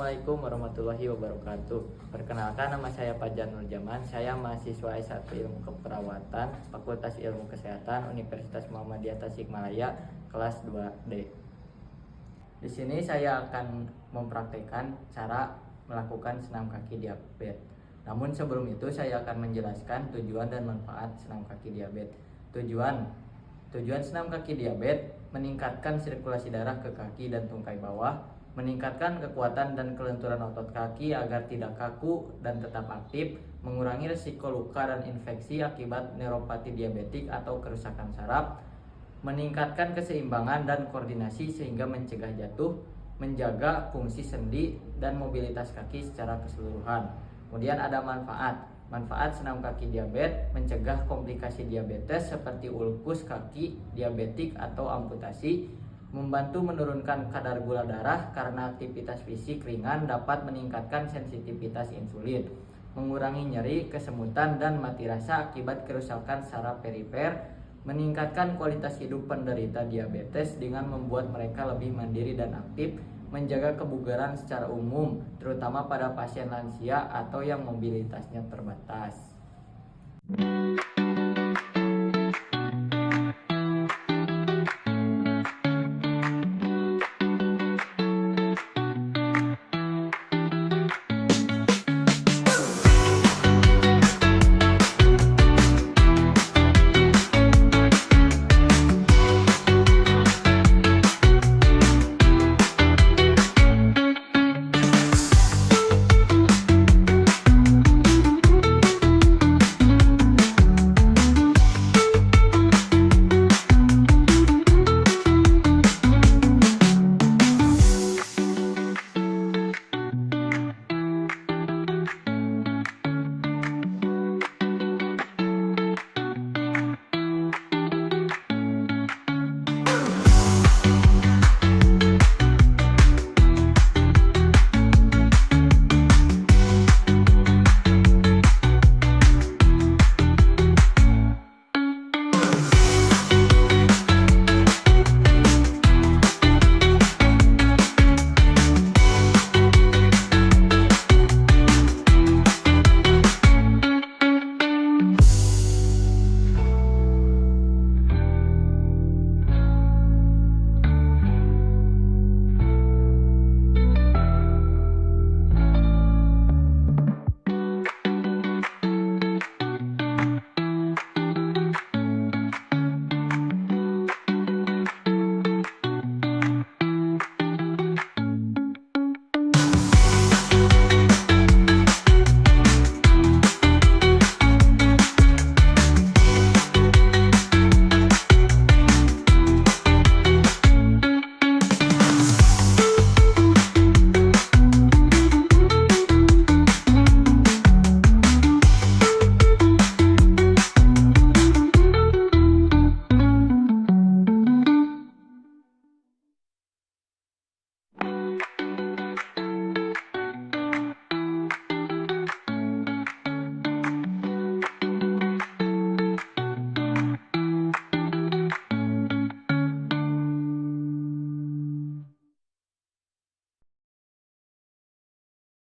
Assalamualaikum warahmatullahi wabarakatuh. Perkenalkan, nama saya Fajar Nurjaman. Saya mahasiswa S1 Ilmu Keperawatan, Fakultas Ilmu Kesehatan, Universitas Muhammadiyah Tasikmalaya, kelas 2D. Di sini saya akan mempraktekkan cara melakukan senam kaki diabetes. Namun sebelum itu saya akan menjelaskan tujuan dan manfaat senam kaki diabetes. Tujuan senam kaki diabetes meningkatkan sirkulasi darah ke kaki dan tungkai bawah, meningkatkan kekuatan dan kelenturan otot kaki agar tidak kaku dan tetap aktif, mengurangi risiko luka dan infeksi akibat neuropati diabetik atau kerusakan saraf, meningkatkan keseimbangan dan koordinasi sehingga mencegah jatuh, menjaga fungsi sendi dan mobilitas kaki secara keseluruhan. Kemudian ada manfaat senam kaki diabetes: mencegah komplikasi diabetes seperti ulkus kaki diabetik atau amputasi, membantu menurunkan kadar gula darah karena aktivitas fisik ringan dapat meningkatkan sensitivitas insulin, mengurangi nyeri, kesemutan, dan mati rasa akibat kerusakan saraf perifer, meningkatkan kualitas hidup penderita diabetes dengan membuat mereka lebih mandiri dan aktif, menjaga kebugaran secara umum, terutama pada pasien lansia atau yang mobilitasnya terbatas.